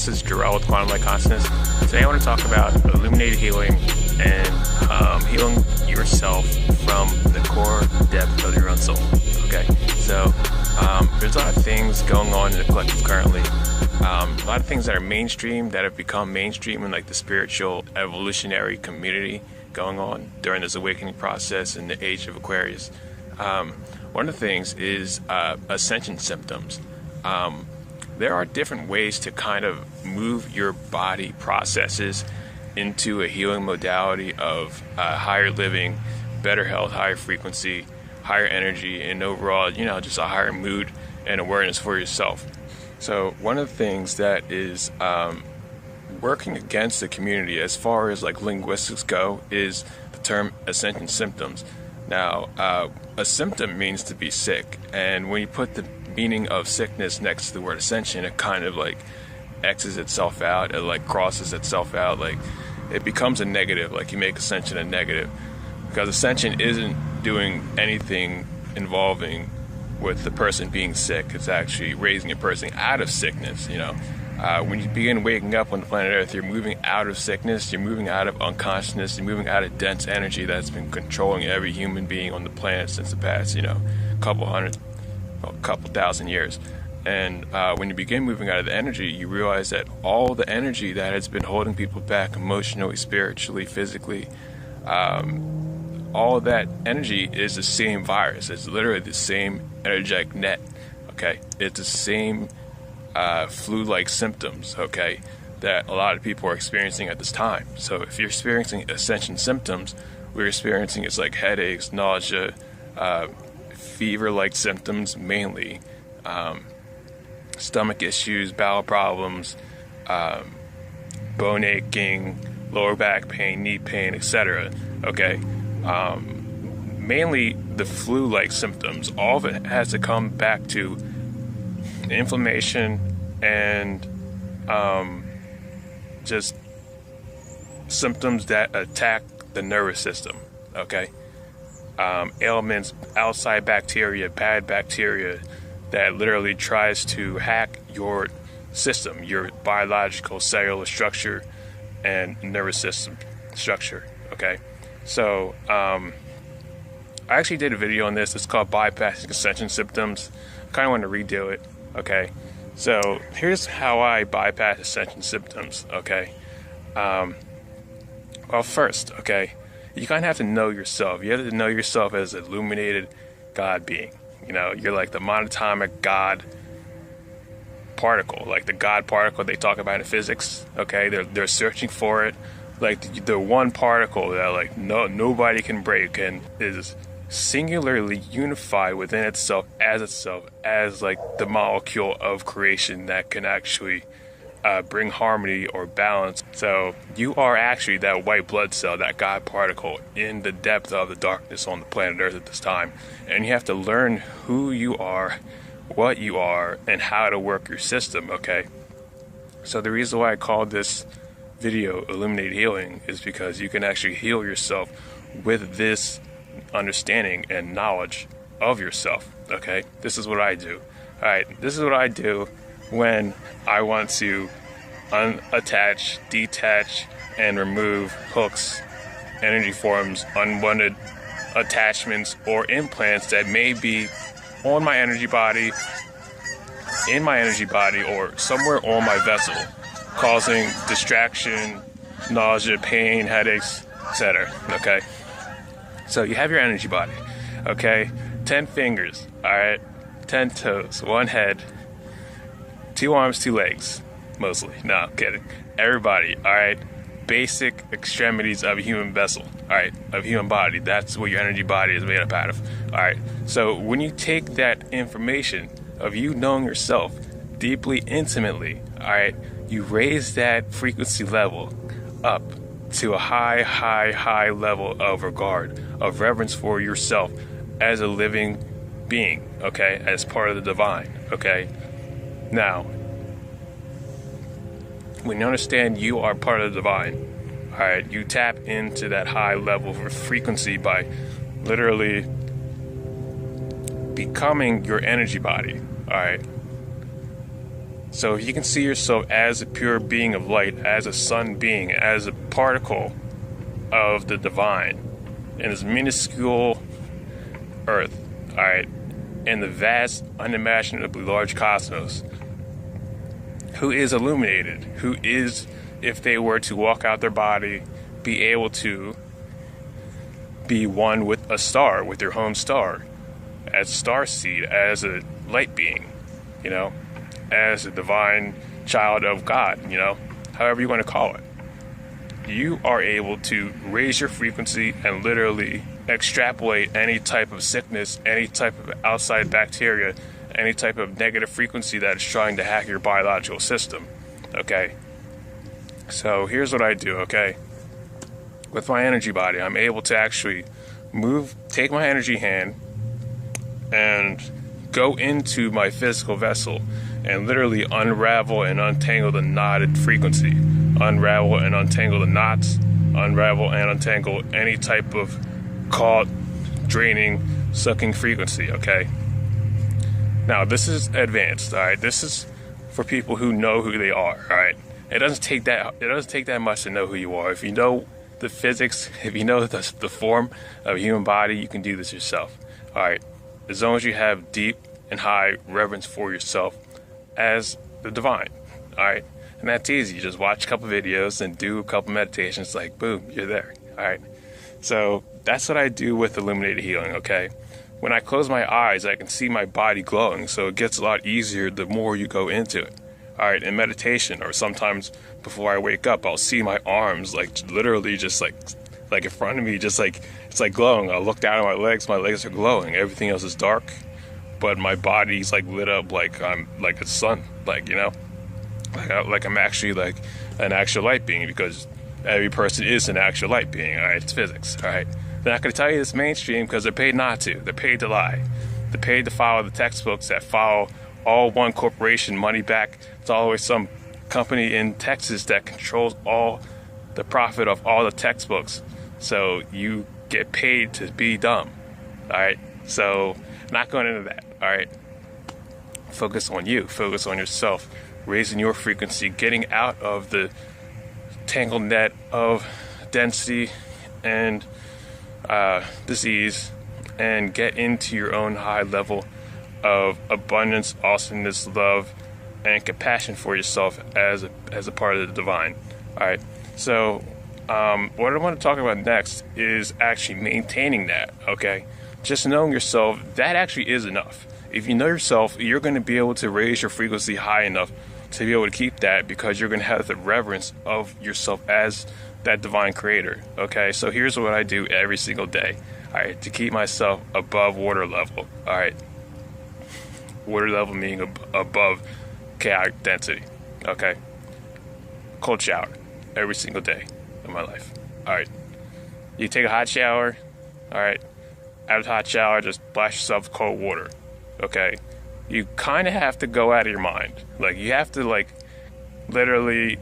this is Jarrell with Quantum Light Consciousness. Today I want to talk about illuminated healing and healing yourself from the core depth of your own soul. Okay, so there's a lot of things going on in the collective currently. A lot of things that are mainstream, that have become mainstream in like the spiritual evolutionary community going on during this awakening process in the age of Aquarius. One of the things is ascension symptoms. There are different ways to kind of move your body processes into a healing modality of higher living, better health, higher frequency, higher energy, and overall, just a higher mood and awareness for yourself. So one of the things that is working against the community as far as like linguistics go is the term ascension symptoms. Now, a symptom means to be sick, and when you put the meaning of sickness next to the word ascension, it kind of like X's itself out, it like crosses itself out, like it becomes a negative, like you make ascension a negative, because ascension isn't doing anything involving with the person being sick. It's actually raising a person out of sickness. When you begin waking up on the planet Earth, you're moving out of sickness, you're moving out of unconsciousness, you're moving out of dense energy that's been controlling every human being on the planet since the past, couple thousand years. And when you begin moving out of the energy, you realize that all the energy that has been holding people back emotionally, spiritually, physically, all of that energy is the same virus. It's literally the same energetic net. Okay, it's the same flu-like symptoms, okay, that a lot of people are experiencing at this time. So if you're experiencing ascension symptoms, we're experiencing it's like headaches, nausea, fever-like symptoms mainly, stomach issues, bowel problems, bone aching, lower back pain, knee pain, etc. Okay, mainly the flu-like symptoms. All of it has to come back to inflammation and just symptoms that attack the nervous system. Okay, ailments, outside bacteria, bad bacteria that literally tries to hack your system, your biological cellular structure and nervous system structure. Okay, so I actually did a video on this. It's called Bypassing Ascension Symptoms. I kind of want to redo it. Okay, so here's how I bypass ascension symptoms. Okay, well, first, okay, you kind of have to know yourself. You have to know yourself as an illuminated God being. You're like the monatomic God particle, like the God particle they talk about in physics. Okay, they're searching for it, like the one particle that like nobody can break and is singularly unified within itself as like the molecule of creation that can actually bring harmony or balance. So you are actually that white blood cell, that God particle in the depth of the darkness on the planet Earth at this time. And you have to learn who you are, what you are, and how to work your system. Okay, so the reason why I called this video Illuminated Healing is because you can actually heal yourself with this understanding and knowledge of yourself. Okay, this is what I do. All right, this is what I do when I want to unattach, detach, and remove hooks, energy forms, unwanted attachments, or implants that may be on my energy body, in my energy body, or somewhere on my vessel, causing distraction, nausea, pain, headaches, etc. Okay, so you have your energy body. Okay, 10 fingers, all right, 10 toes, 1 head, 2 arms, 2 legs, mostly. No, I'm kidding. Everybody, all right, basic extremities of a human vessel, all right, of human body. That's what your energy body is made up out of. All right, so when you take that information of you knowing yourself deeply, intimately, all right, you raise that frequency level up to a high level of regard, of reverence for yourself as a living being, okay, as part of the divine. Okay, now when you understand you are part of the divine, all right, you tap into that high level of frequency by literally becoming your energy body. All right, So if you can see yourself as a pure being of light, as a sun being, as a particle of the divine in this minuscule earth, alright, in the vast, unimaginably large cosmos, who is illuminated, who is, if they were to walk out their body, be able to be one with a star, with their home star, as star seed, as a light being, you know, as a divine child of God, you know, however you want to call it. You are able to raise your frequency and literally extrapolate any type of sickness, any type of outside bacteria, any type of negative frequency that is trying to hack your biological system, okay? So here's what I do, okay? With my energy body, I'm able to actually take my energy hand and go into my physical vessel and literally unravel and untangle the knotted frequency, unravel and untangle the knots, unravel and untangle any type of caught, draining, sucking frequency, okay? Now, this is advanced, all right? This is for people who know who they are, all right? It doesn't take that much to know who you are. If you know the physics, if you know the form of a human body, you can do this yourself, all right? As long as you have deep and high reverence for yourself as the divine, all right? And that's easy. You just watch a couple videos and do a couple meditations, like, boom, you're there, all right? So that's what I do with illuminated healing, okay? When I close my eyes, I can see my body glowing, so it gets a lot easier the more you go into it. All right, in meditation, or sometimes before I wake up, I'll see my arms, like, literally just like in front of me, just like, it's like glowing. I'll look down at my legs are glowing. Everything else is dark, but my body's like lit up like I'm like a sun, like, you know, like I'm actually like an actual light being, because every person is an actual light being, all right? It's physics, all right? They're not going to tell you this mainstream because they're paid not to. They're paid to lie. They're paid to follow the textbooks that follow all one corporation, money back. It's always some company in Texas that controls all the profit of all the textbooks. So you get paid to be dumb, all right? So not going into that, all right? Focus on you. Focus on yourself. Raising your frequency, getting out of the tangled net of density and disease, and get into your own high level of abundance, awesomeness, love, and compassion for yourself as a part of the divine. All right. So what I want to talk about next is actually maintaining that. Okay. Just knowing yourself, that actually is enough. If you know yourself, you're going to be able to raise your frequency high enough to be able to keep that, because you're going to have the reverence of yourself as that divine creator. Okay, so here's what I do every single day, all right, to keep myself above water level. All right, water level meaning above chaotic density. Okay, cold shower every single day of my life. All right, you take a hot shower. All right, out of the hot shower, just splash yourself with cold water. Okay, you kind of have to go out of your mind. Like, you have to, like, literally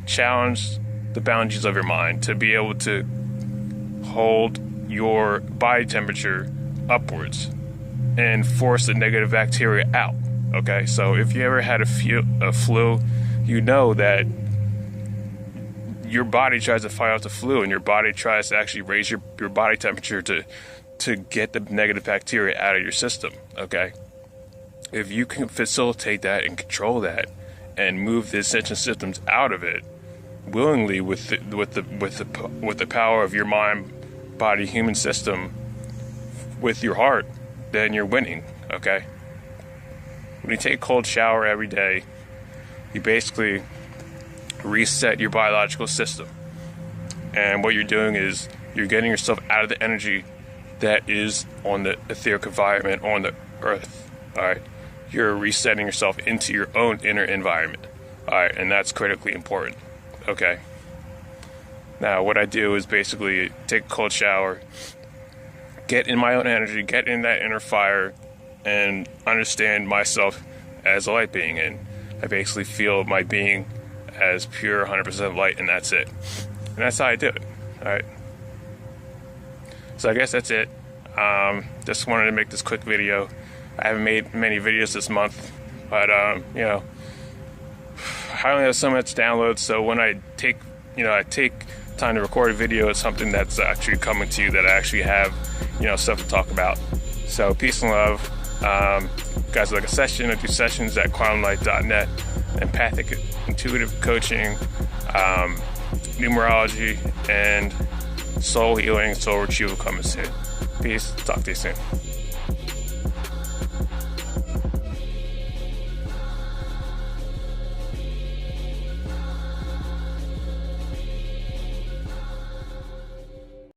challenge the boundaries of your mind to be able to hold your body temperature upwards and force the negative bacteria out. Okay, so if you ever had a flu, you know that your body tries to fight off the flu, and your body tries to actually raise your body temperature to get the negative bacteria out of your system. Okay, if you can facilitate that and control that and move the ascension systems out of it willingly with the power of your mind, body, human system, with your heart, then you're winning. Okay, when you take a cold shower every day, you basically reset your biological system, and what you're doing is you're getting yourself out of the energy that is on the etheric environment on the earth. All right, you're resetting yourself into your own inner environment. All right, and that's critically important. Okay, now what I do is basically take a cold shower, get in my own energy, get in that inner fire, and understand myself as a light being, and I basically feel my being as pure 100% light, and that's it. And that's how I do it. All right, so I guess that's it. Just wanted to make this quick video. I haven't made many videos this month, but you know, I only have so much downloads, so when I take time to record a video, it's something that's actually coming to you that I actually have, stuff to talk about. So peace and love. Guys, like a session, I do sessions at quantumlight.net, empathic intuitive coaching, numerology, and soul healing, soul retrieval coming soon. Peace. Talk to you soon.